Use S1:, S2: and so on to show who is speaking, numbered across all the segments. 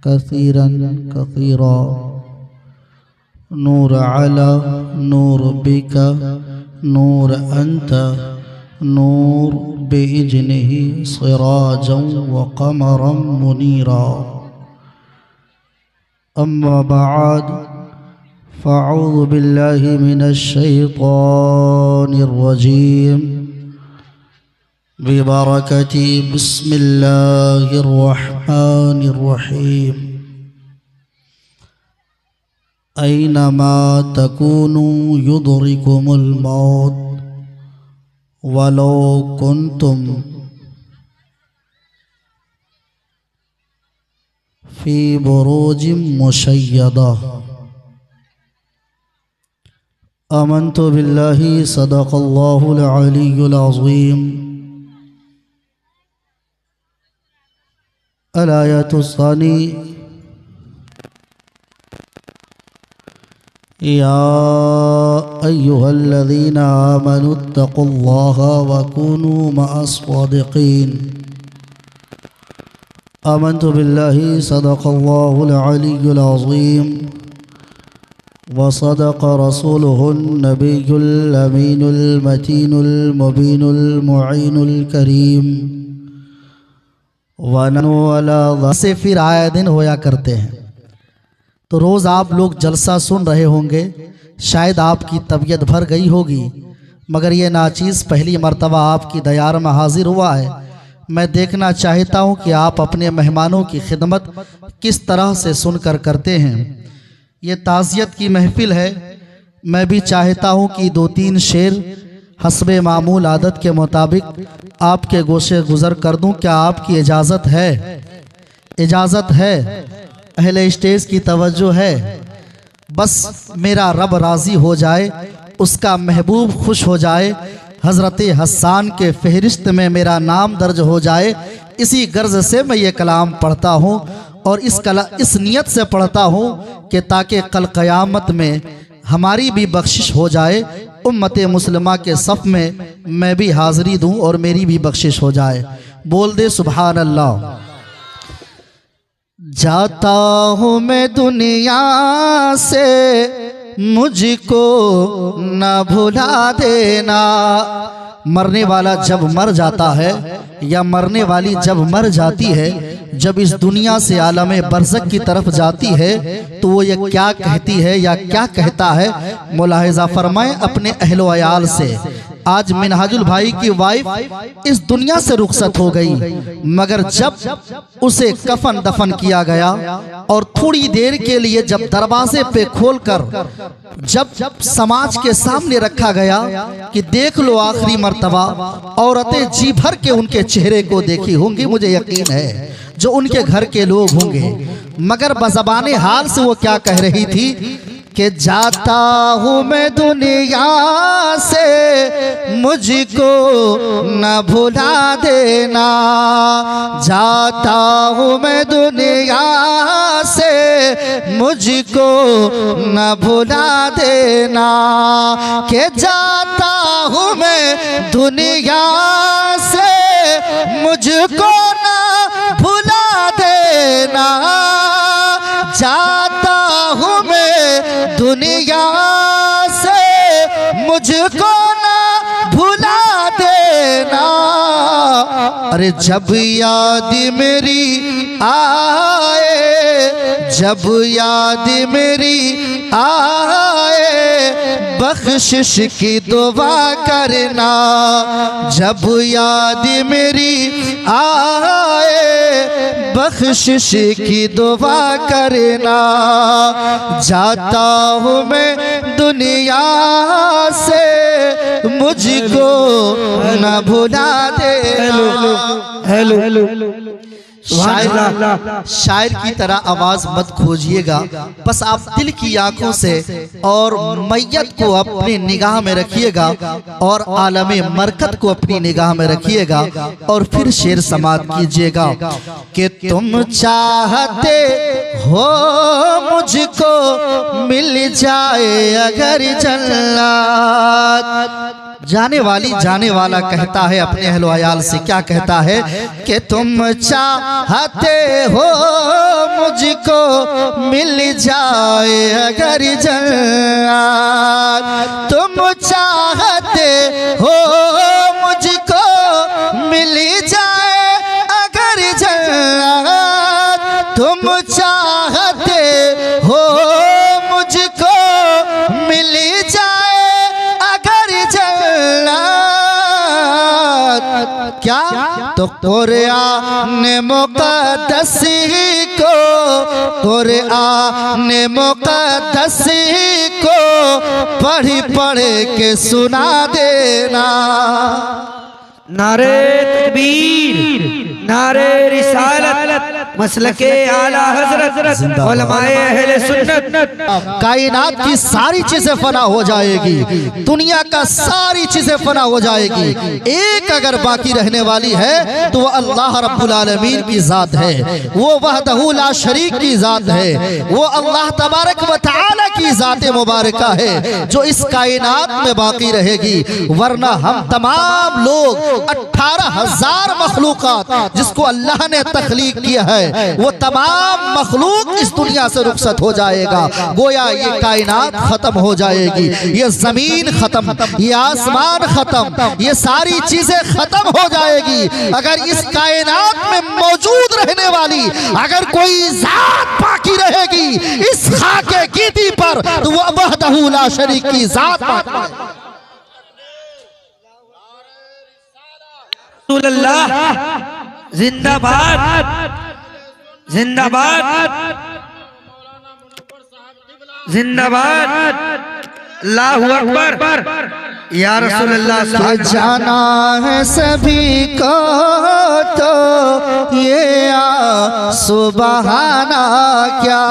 S1: कसीरन कसीरा नूर अला नूर बिका नूर अंत नूर बिइज़्निही सिराजन व क़मरन मुनीरा। अम्मा बअद फ़अऊज़ु बिल्लाहि मिनश शैतानिर रजीम बिबरकति बिस्मिल्लाहिर रहमानिर रहीम। ऐनमा तकूनु युदरिकुमुल मौत वलो कुन्तुम फ़ी बुरूजिम मुशय्यदा। आमन्तु बिल्लाहि सदक़ल्लाहुल अलियुल अज़ीम। अल-आयतुस्सानी या अय्युहल्लज़ीना आमनुत्तक़ुल्लाहा व कूनू मअस्सादिक़ीन। आमन्तु बिल्लाहि सदक़ल्लाहुल अलियुल अज़ीम व सदक़ रसूलुहुन नबियुल अमीनुल मतीनुल मुबीनुल मुईनुल करीम। वननु से फिर आए दिन होया करते हैं। तो रोज़ आप लोग जलसा सुन रहे होंगे, शायद आपकी तबीयत भर गई होगी, मगर ये नाचीज़ पहली मर्तबा आपकी दयार में हाजिर हुआ है। मैं देखना चाहता हूँ कि आप अपने मेहमानों की खिदमत किस तरह से सुनकर करते हैं। ये ताज़ियत की महफिल है। मैं भी चाहता हूँ कि 2-3 शेर हस्बे मामूल आदत के मुताबिक आपके गोशे गुज़र कर दूं। क्या आपकी इजाज़त है? इजाज़त है? अहले स्टेज की तवज्जो है? बस मेरा रब राज़ी हो जाए, उसका महबूब खुश हो जाए, हज़रत हस्सान के फहरिस्त में मेरा नाम दर्ज हो जाए, इसी गर्ज से मैं ये कलाम पढ़ता हूँ और इस नियत से पढ़ता हूँ कि ताकि कल क़यामत में हमारी भी बख्शिश हो जाए, उम्मत मुस्लिमा के सफ़ में मैं भी हाज़री दूँ और मेरी भी बख्शिश हो जाए। बोल दे सुभान अल्लाह। जाता हूँ मैं दुनिया से, मुझको न भुला देना। मरने वाला जब मर जाता है या मरने वाली जब मर जाती है, जब इस दुनिया से आलमे बरज़ख की तरफ जाती है, तो वो ये क्या कहती है या क्या कहता है, मुलाहिज़ा फरमाएं अपने अहलो अयाल से। आज मिनहाजुल भाई की वाइफ इस दुनिया से रुखसत हो गई, मगर जब उसे कफन दफन किया गया और थोड़ी देर के लिए जब दरवाजे पे खोलकर जब समाज के सामने रखा गया कि देख लो आखिरी मर्तबा, औरतें जी भर के उनके चेहरे को देखी होंगी, मुझे यकीन है, जो उनके घर के लोग होंगे। मगर बज़बाने हाल से वो क्या कह रही थी कि जाता हूँ मैं दुनिया से, मुझको न भुला देना। जाता हूँ मैं दुनिया से, मुझको न भुला देना। कि जाता हूँ मैं दुनिया से, मुझको न भुला देना। जाता हूँ मैं दुनिया से, मुझको न भुला देना। अरे जब याद मेरी आए, जब याद मेरी आए, बख्शिश की दुआ करना। जब याद मेरी आए, बख्शिश की दुआ करना। जाता हूँ मैं दुनिया से, मुझको न भुला देना। हेलो शायर की तरह आवाज मत खोजिएगा, बस आप दिल की आंखों से और मैयत को अपनी निगाह में रखिएगा और आलमे मरकत को अपनी निगाह में रखिएगा और फिर शेर समात कीजिएगा कि तुम चाहते हो मुझको मिल जाए अगर जन्नत। जाने वाला कहता है अपने अहलो अयाल से, क्या कहता है कि तुम चाहते हो मुझको मिल जाए अगर जन्नत, तुम चाहते हो मुझको मिल जाए अगर जन्नत, तुम चाहते हो मुझको मिल जाए अगर जन्नत, क्या तो कुरान मुक़द्दस को, कुरान मुक़द्दस को पढ़ पढ़ के सुना देना।
S2: नारे तकबीर, नारे रिसालत, मसलके आला हजरत, उलमाए अहले सुन्नत।
S1: कायनात की सारी चीजें फना हो जाएगी, दुनिया का सारी चीजें फना हो जाएगी, एक अगर बाकी रहने वाली है तो वह अल्लाह रब्बुल आलमीन की जात है, वो वहदहू ला शरीक की जात है, वो अल्लाह तबारक व तआला की जात मुबारका है जो इस कायनात में बाकी रहेगी। वरना हम तमाम लोग 18,000 मखलूकात जिसको अल्लाह ने तख्लीक किया है, वो तमाम मखलूक इस दुनिया से रुखसत हो जाएगा। गोया ये कायनात खत्म हो जाएगी, ये जमीन खत्म, ये आसमान खत्म, ये सारी चीजें खत्म हो जाएगी। अगर इस कायनात में मौजूद रहने वाली अगर कोई जात बाकी रहेगी इस खाके गिद्दी पर तो वह वहदहू ला शरीक की जात बाकी है।
S2: अल्लाह जिंदाबाद, जिंदाबाद, जिंदाबाद, अल्लाहु अकबर, या रसूल अल्लाह।
S1: जाना है सभी को तो ये सुबहाना क्या।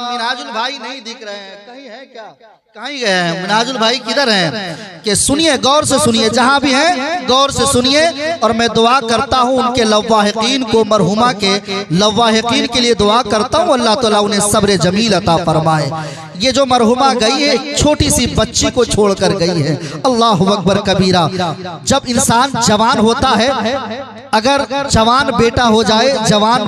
S1: मिनाजुल भाई नहीं दिख रहे हैं, कहीं है क्या, कहीं गए हैं मिनाजुल भाई, किधर हैं? कि सुनिए, गौर से सुनिए, जहां भी हैं गौर से सुनिए। और मैं दुआ करता हूं उनके लव्वाहिकीन को, मरहुमा के लव्वाहिकीन के लिए दुआ करता हूं अल्लाह ताला उन्हें सब्र जमील अता फरमाए। ये जो मरहुमा गई है एक छोटी सी बच्ची को छोड़कर गई है, अल्लाहु अकबर कबीरा। जब इंसान जवान होता है, अगर जवान बेटा हो जाए, जवान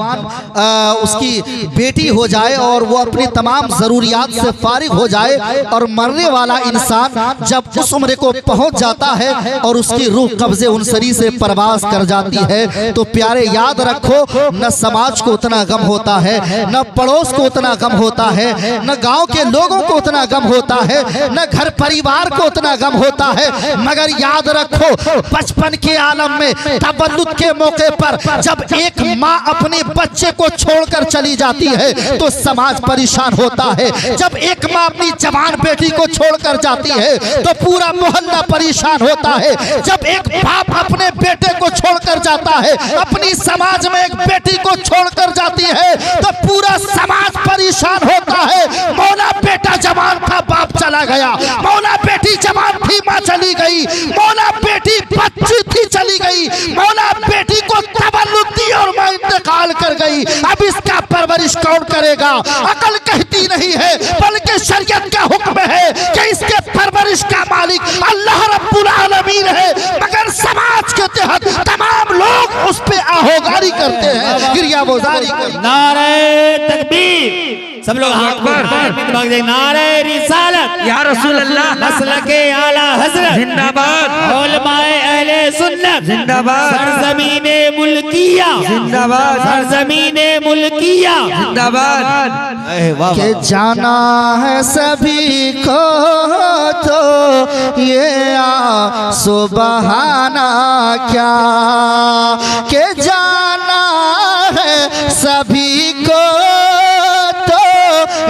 S1: उसकी बेटी हो जाए और वो अपनी तमाम जरूरियात से फारिग हो जाए और मरने वाला इंसान जब उस उम्र को पहुंच जाता है और उसकी रूह कब्जे उनसरी से परवास कर जाती है, तो प्यारे याद रखो, न समाज को उतना गम होता है, न पड़ोस को उतना गम होता है, न गांव के लोगों को उतना गम होता है, न घर परिवार को उतना गम होता है। मगर याद रखो, बचपन के आलम में तबल्लुद के मौके पर जब एक माँ अपने बच्चे को छोड़कर चली जाती है तो समाज परेशान होता है। जब एक माँ अपनी जवान बेटी को छोड़कर जाती है तो पूरा मोहल्ला परेशान होता है। जब एक बाप अपने बेटे को छोड़कर जाता है, अपनी समाज में एक बेटी को छोड़कर जाती है तो पूरा समाज परेशान होता है। मौला बेटा जवान था, बाप चला गया, मौला बेटी जवान थी, माँ चली गई, मौला बेटी बच्ची थी, चली गई, मौला बेटी को तबल्लुद दी और माँ इंतकाल कर गई। अब इसका परवरिश कौन करेगा? अकल कहती नहीं है बल्कि शरीयत का हुक्म है कि इसके परवरिश का मालिक अल्लाह रब्बुल आलमीन है। मगर समाज के तहत तमाम लोग उस पे आहोगारी करते हैं, गिरियाबोजारी करते हैं।
S3: नारे तकबीर, सब लोग हाथ पर भाग जाए। नारे रिसालत,
S2: या रसूल अल्लाह,
S3: मसलके आला हजरत
S2: जिंदाबाद,
S3: उलमाए अहले सुन्नत
S2: जिंदाबाद,
S3: सरजमीने मुल्किया
S2: जिंदाबाद,
S3: सरजमीने मुल्किया
S2: जिंदाबाद।
S1: के जाना है सभी को तो ये सुबहाना क्या, के जाना है सभी को तो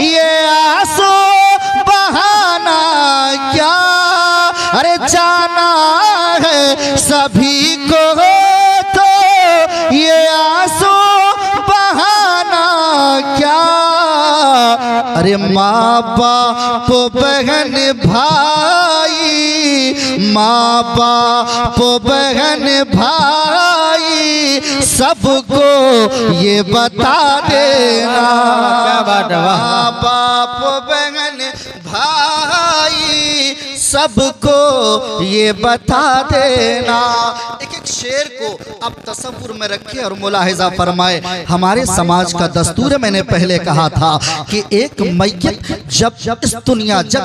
S1: ये आंसू बहाना क्या। अरे जाना है सभी को तो ये आंसू बहाना क्या। अरे माँ बाप बहन भाई, माँ बाप बहन भाई सबको ये बता देना। माँ बाप बहन भाई सबको ये बता देना। एक शेर को अब तसव्वुर में रखे और मुलाहिजा फरमाए। हमारे समाज का दस्तूर है, मैंने पहले कहा था कि एक मैयत जब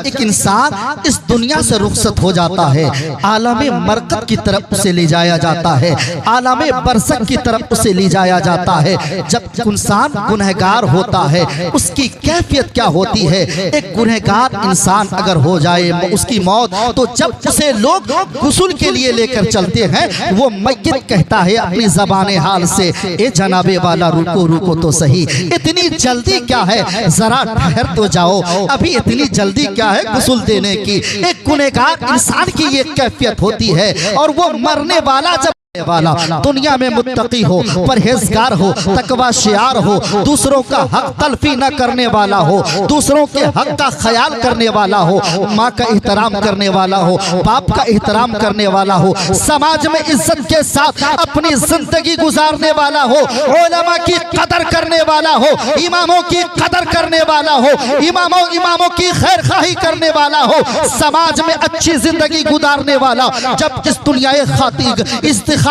S1: एक इंसान इस दुनिया से रुखसत हो जाता है, आलमे मरकत की तरफ उसे ले जाया जाता है, आलमे बरज़ख की तरफ उसे ले जाया जाता है। जब इंसान गुनहगार होता है उसकी कैफियत क्या होती है? एक गुनहगार इंसान अगर हो जाए उसकी मौत, तो जब उसे लोग गुस्ल के लिए लेकर चलते हैं वो मैयत कहता है अपनी ज़बान हाल से, ए जनाबे वाला रुको रुको तो सही, इतनी जल्दी क्या है, जरा ठहर तो जाओ, अभी इतनी जल्दी क्या है गुस्ल देने की। एक गुनहगार इंसान की ये कैफियत होती है। और वो मरने वाला जब वाला दुनिया में मुत्तकी हो, परहेजगार हो, तकवा शियार हो, दूसरों का हक तलफी न करने वाला हो, दूसरों के हक का ख्याल करने वाला हो, माँ का एहतराम करने वाला हो, बाप का एहतराम करने वाला हो, समाज में इज्जत के साथ अपनी जिंदगी गुजारने वाला हो, उलमा की कदर करने वाला हो, इमामों की कदर करने वाला हो, इमामों की खैर खाही करने वाला हो, समाज में अच्छी जिंदगी गुजारने वाला, जब इस दुनियाए खातिर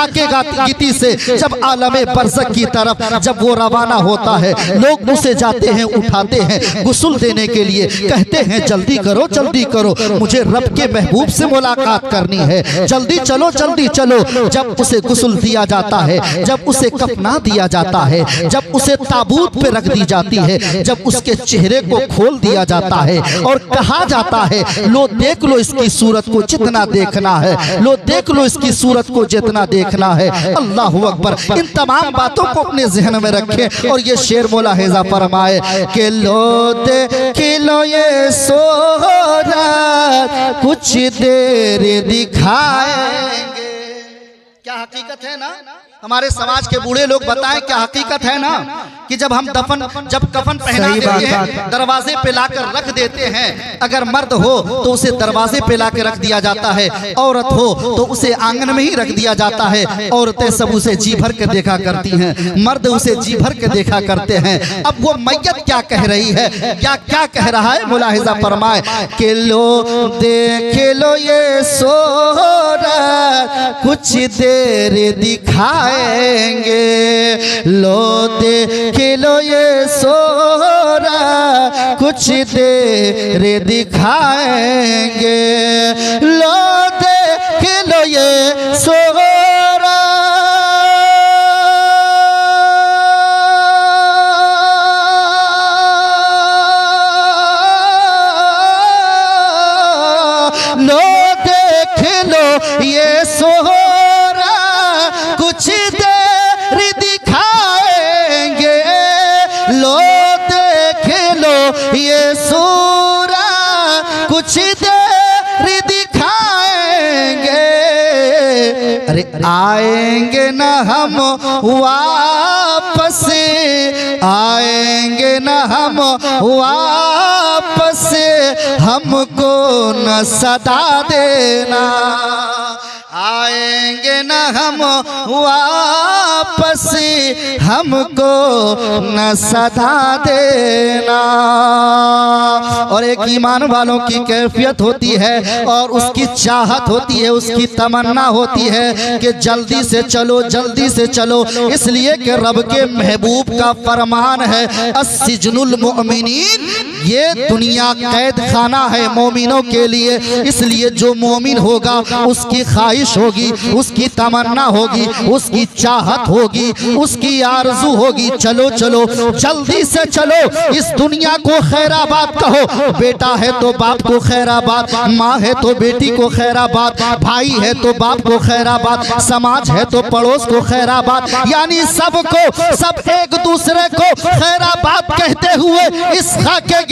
S1: के गीती से जब आलमे बरज़ख की तरफ जब वो रवाना होता है, लोग उसे जाते हैं उठाते हैं गुस्ल देने के लिए, कहते हैं जल्दी करो मुझे रब के महबूब से मुलाकात करनी है, जल्दी चलो। जब उसे गुस्ल दिया जाता है, जब उसे कफना दिया जाता है, जब उसे ताबूत पे रख दी जाती है, जब उसके चेहरे को खोल दिया जाता है और कहा जाता है लो देख लो इसकी सूरत को जितना देखना है, लो देख लो इसकी सूरत को जितना देखना है। अल्लाह अकबर। इन तमाम बातों को अपने जहन में रखें और ये शेर मुलाहिजा फरमाए कि लो देख लो ये सोहरा कुछ देर दिखाएंगे। क्या हकीकत है ना? हमारे समाज के बूढ़े लोग बताएं क्या हकीकत है ना कि जब कफन पहना देते हैं, दरवाजे पे लाकर रख देते हैं, अगर मर्द हो तो उसे दरवाजे पे लाकर रख दिया जाता है, औरत हो तो उसे आंगन में ही रख दिया जाता है। औरतें सब उसे जी भर के देखा करती हैं, मर्द उसे जी भर के देखा करते हैं। अब वो मैयत क्या कह रही है, क्या कह रहा है? मुलाहिजा फरमाए कि लो देख लो ये सोहरा कुछ देर दिखाएंगे, लो देख लो ये सोहरा कुछ देर दिखाएंगे, लो देख लो ये सोहरा लो देख लो ये सोहरा कुछ देर दिखाएंगे, लो देख लो ये सूरा कुछ देर दिखाएंगे। अरे आएंगे न हम वापस, आएंगे न हम वापस, हमको न सदा देना, आएंगे न हम वापस, हमको न सदा देना। और एक ईमान वालों की कैफियत होती है और उसकी चाहत होती है, उसकी तमन्ना होती है कि जल्दी से चलो, इसलिए कि रब के महबूब का फरमान है अस्सिजनुल मुमिनीन, ये दुनिया कैद खाना है मोमिनों के लिए। इसलिए जो मोमिन होगा उसकी ख्वाहिश होगी, उसकी तमन्ना होगी, उसकी चाहत होगी, उसकी आरज़ू होगी, चलो जल्दी से चलो, इस दुनिया को खैराबाद कहो। बेटा है तो बाप को खैराबाद, माँ है तो बेटी को खैराबाद, भाई है तो बाप को खैराबाद, समाज है तो पड़ोस को खैराबाद, यानी सबको सब एक दूसरे को खैराबाद कहते हुए इस खाके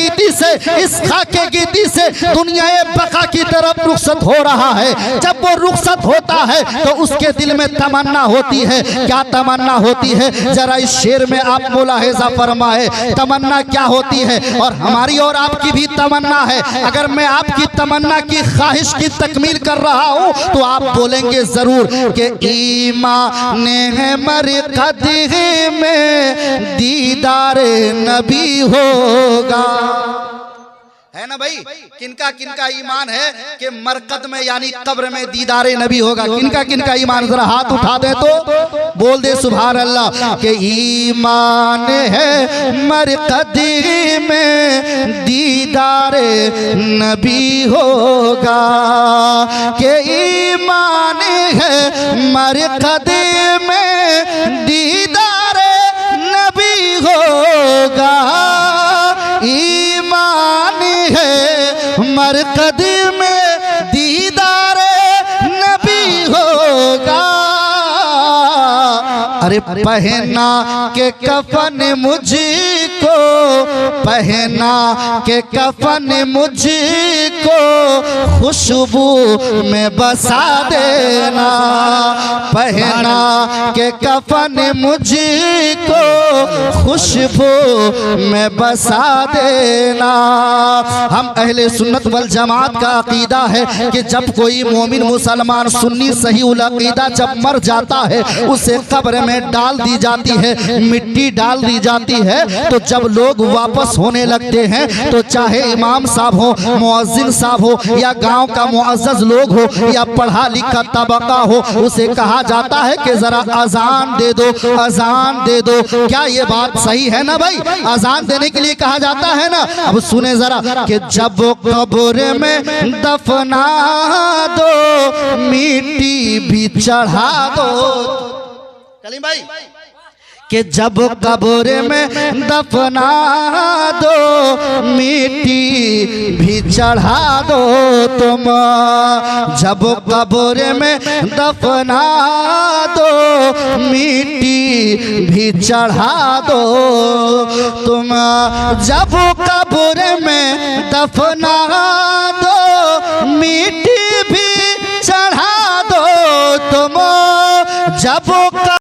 S1: गीती से दुनिया बका की तरफ रुखसत हो रहा है। जब वो रुखसत होता है तो उसके दिल में तमन्ना होती है। क्या तमन्ना होती है? जरा इस शेर में आप मुलाहिजा फरमाए तमन्ना क्या होती है। और हमारी और आपकी भी तमन्ना है। अगर मैं आपकी तमन्ना की ख्वाहिश की तकमील कर रहा हूँ तो आप बोलेंगे जरूर कि ईमान है मरकद में दीदार नबी होगा। है ना भाई। किनका किनका ईमान है कि मरकद में यानी कब्र में दीदारे नबी होगा? किनका किनका ईमान, जरा हाथ उठा दे तो बोल दे सुभान अल्लाह। के ईमान है मरकद में दीदारे नबी होगा, के ईमान है मरकद में दीदारे नबी होगा, ईमान है मरकद में दीदारे नबी होगा। अरे पहना के कफन मुझको, पहना के कफन मुझको खुशबू में बसा देना, पहना के कफन मुझको खुशबू में बसा देना। हम अहले सुन्नत वल जमात का अकीदा है कि जब कोई मोमिन मुसलमान सुन्नी सही उल अकीदा जब मर जाता है उसे कब्र में डाल दी जाती है, मिट्टी डाल दी जाती है। तो जब लोग वापस होने लगते हैं तो चाहे इमाम साहब हो, मुअज्जिन साहब हो, या गांव का मुअज्जज लोग हो, या पढ़ा लिखा तबका हो, उसे कहा जाता है कि जरा अजान दे दो, अजान दे दो। क्या ये बात सही है ना भाई? अजान देने के लिए कहा जाता है ना। अब सुने जरा कि जब कब्र में दफना दो मिट्टी भी चढ़ा दो, कलीम भाई, कि जब कब्र में दफना दो मिट्टी भी चढ़ा दो तुम, जब कब्र में दफना दो मिट्टी भी चढ़ा दो तुम, जब कब्र में दफना दो मिट्टी भी चढ़ा दो तुम, जब